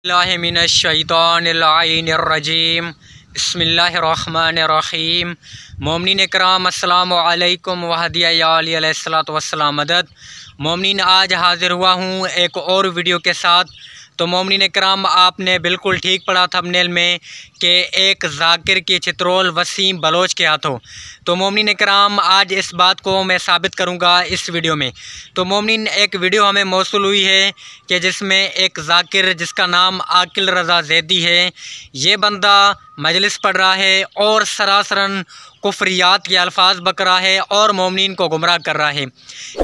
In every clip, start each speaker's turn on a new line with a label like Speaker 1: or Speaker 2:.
Speaker 1: बिस्मिल्लाहिमिनश्शैतानिर्रजीम बिस्मिल्लाहिर्रहमानिर्रहीम। मोमिनीन इकराम अस्सलामु अलैकुम वहदिया या अली अलैहिस्सलातु वस्सलाम मदद। मोमिनीन आज हाज़िर हुआ हूँ एक और वीडियो के साथ। तो मोमिनीन इकराम, आपने बिल्कुल ठीक पढ़ा थंबनेल में कि एक ज़ाकिर की चित्रोल वसीम बलोच के हाथों। तो मोमिनीन इकराम, आज इस बात को मैं साबित करूंगा इस वीडियो में। तो मोमिनीन, एक वीडियो हमें मौसूल हुई है कि जिसमें एक ज़ाकिर जिसका नाम आकिल रज़ा ज़ैदी है, ये बंदा मजलिस पढ़ रहा है और सरासरन कुफ्रियात के अल्फाज बक रहा है और मोमिनीन को गुमराह कर रहा है।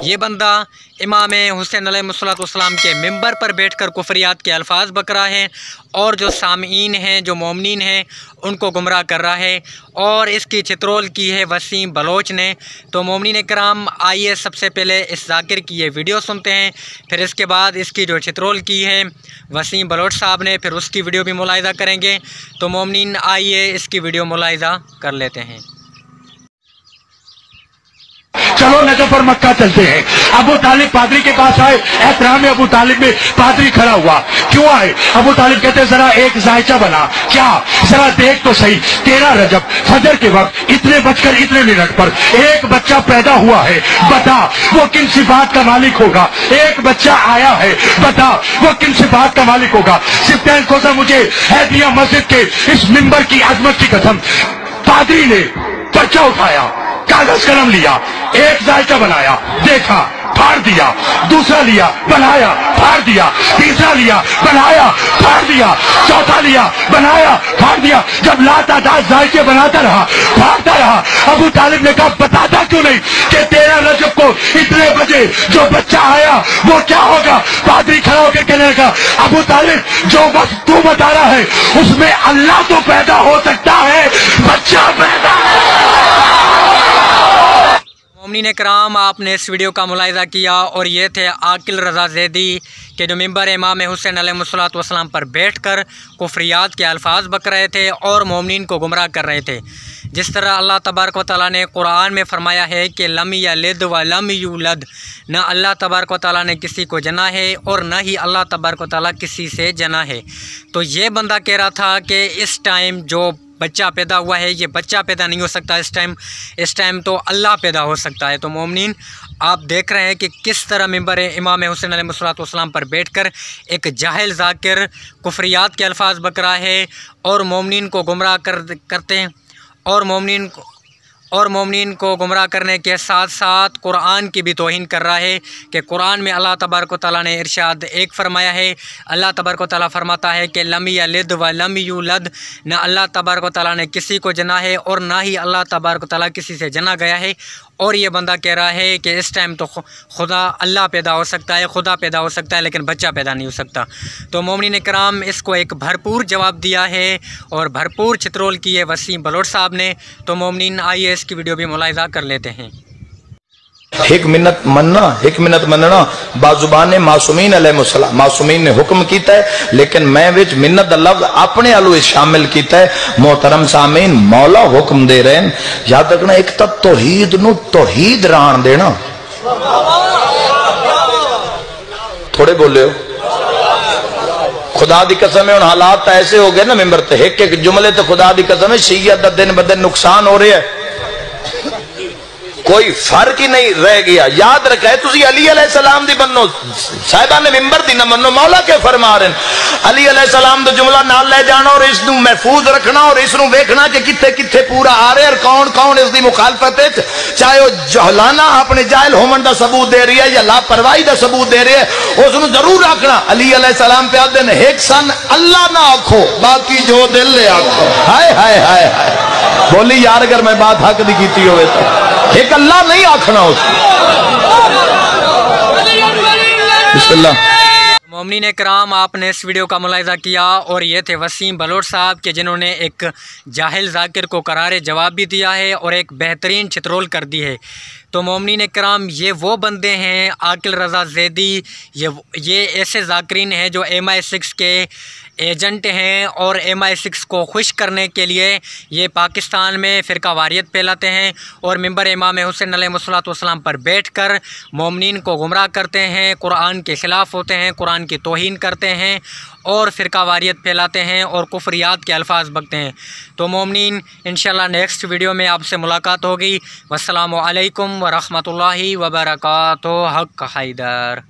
Speaker 1: ये बंदा इमाम हुसैन अलैहिस्सलाम के मिंबर पर बैठकर कुफ्रियात के अल्फाज बक रहा है और जो सामीन हैं, जो मोमिनीन हैं, उनको गुमराह कर रहा है। और इसकी चित्रोल की है वसीम बलोच ने। तो मोमिनीन इकराम, आइए सबसे पहले इस ज़ाकिर की ये वीडियो सुनते हैं, फिर इसके बाद इसकी जो चित्रोल की है वसीम बलोच साहब ने, फिर उसकी वीडियो भी मुलाहिज़ा करेंगे। तो मोमिनीन, आइए इसकी वीडियो मुलाहिज़ा कर लेते हैं।
Speaker 2: चलो नजर पर मक्का चलते हैं। अबू तालिब पादरी के पास आए, एहतराम अबू तालिब में पादरी खड़ा हुआ। क्यों आए? अबू तालिब कहते जरा एक जायचा बना, क्या जरा देख तो सही, 13 रजब फजर के वक्त इतने बजकर इतने मिनट पर एक बच्चा पैदा हुआ है, बता वो किन सिफात का मालिक होगा। एक बच्चा आया है, बता वो किन सिफात का मालिक होगा। सिफ्तैन खोसा मुझे है दिया मस्जिद के इस मिंबर की अजमत की कसम। पादरी ने पर्चा उठाया, कागज कलम लिया, एक जायचा बनाया, देखा, फाड़ दिया, दूसरा लिया, बनाया, फाड़ दिया, तीसरा लिया, बनाया, फाड़ दिया, चौथा लिया, बनाया, फाड़ दिया। जब लातादाद जायचे बनाता रहा, फाड़ता रहा, अबू तालिब ने कहा बताता क्यों नहीं कि 13 रजब को इतने बजे जो बच्चा आया वो क्या होगा। पादरी खड़ा होकर कहने लगा, अबू तालिब जो वक्त तू बता रहा है उसमें अल्लाह तो पैदा हो सकता है, बच्चा पैदा
Speaker 1: मोमिनीन इकराम, आपने इस वीडियो का मुलाहिज़ा किया और ये थे आकिल रज़ा ज़ैदी के जो मिंबर इमाम हुसैन अलैहिस्सलाम पर बैठकर कुफ्रियात के अल्फाज बक रहे थे और मोमिनीन को गुमराह कर रहे थे। जिस तरह अल्लाह तबारक व तआला ने कुरान में फ़रमाया है कि लम यलिद व लम यूलद, न अल्लाह तबारक व तआला ने किसी को जना है और न ही अल्लाह तबारक व तआला किसी से जना है। तो ये बंदा कह रहा था कि इस टाइम जो बच्चा पैदा हुआ है ये बच्चा पैदा नहीं हो सकता, इस टाइम तो अल्लाह पैदा हो सकता है। तो मोमिनीन, आप देख रहे हैं कि किस तरह मिंबर इमाम हुसैन अलैहिस्सलाम पर बैठकर एक जाहिल ज़ाकिर कुफ्रियात के अल्फाज बक रहा है और मोमिनीन को गुमराह करते हैं और मोमिनीन को गुमराह करने के साथ साथ कुरान की भी तौहीन कर रहा है कि कुरान में अल्लाह तबारक व तआला ने इरशाद एक फरमाया है। अल्लाह तबारक व तआला फरमाता है कि लम यलिद व लम यूलद, न अल्लाह तबारक व तआला ने किसी को जना है और ना ही अल्लाह तबारक व तआला किसी से जना गया है। और ये बंदा कह रहा है कि इस टाइम तो खुदा अल्लाह पैदा हो सकता है, खुदा पैदा हो सकता है, लेकिन बच्चा पैदा नहीं हो सकता। तो मोमिनीन इकराम, इसको एक भरपूर जवाब दिया है और भरपूर चित्रोल की है वसीम बलोच साहब ने। तो मोमिनीन, आइए इसकी वीडियो भी मुलाहिज़ा कर लेते हैं।
Speaker 3: एक मिनट मनना बाजुबान मासूमीन अलैहिस्सलाम, मासूमीन ने हुक्म किया है, लेकिन मैं विच मिन्नत दा लफ्ज अपने आलू शामिल किया है। मोहतरम सामीन, मौला हुक्म दे रहे हैं, याद रखना, एक तो तौहीद नू तौहीद रान देना। थोड़े बोले हो, खुदा दी कसम है, हालात ऐसे हो गए ना मिंबर ते एक एक जुमले तो खुदा दी कसम है शरीयत दा दिन ब दिन नुकसान हो रहा है, कोई फर्क ही नहीं रह गया। याद रखा तुसी अली अलैहिस्सलाम दी बनो, साहिबा ने मिंबर दी ना मनो। मौला के फरमा रहे अली अलैहिस्सलाम दा जुमला नाल ले जाना और इसनू महफूज रखना और इसनू देखना कि किथे किथे पूरा आ रहा है और कौन कौन इसकी मुखालफत है, चाहे वह जहलाना अपने जाहिल होमन का सबूत दे रही है या लापरवाही का सबूत दे रही है, उसनू जरूर रखना। अली अलैहिस्सलाम पे आते हैं एक सन अल्लाह ना आखो, बाकी जो दिल ले आखो। हाय हाय हाय हाय, बोली यार अगर मैं बात हक दी की हो तो एक अल्लाह नहीं आखना उसको। बिस्मिल्लाह।
Speaker 1: मोमिनीन इकराम, आपने इस वीडियो का मुलाहिज़ा किया और ये थे वसीम बलोच साहब के जिन्होंने एक जाहिल ज़ाकिर को करारे जवाब भी दिया है और एक बेहतरीन चित्रोल कर दी है। तो मोमिनीन इकराम, ये वो बंदे हैं आकिल रज़ा ज़ैदी, ये ऐसे ज़ाकिरीन हैं जो MI6 के एजेंट हैं और MI6 को खुश करने के लिए ये पाकिस्तान में फ़िरका वारियत फैलाते हैं और मिंबर इमाम हुसैन अलैहिस्सलाम पर बैठकर मोमिनीन को गुमराह करते हैं, कुरान के ख़िलाफ़ होते हैं, कुरान की तौहीन करते हैं और फ़िरका वारियत फैलाते हैं और कुफ्रियात के अल्फाज बकते हैं। तो मोमिनीन इंशाल्लाह नेक्स्ट वीडियो में आपसे मुलाकात होगी। वस्सलामु अलैकुम व रहमतुल्लाहि व बरकातुहू। हक़ हैदर।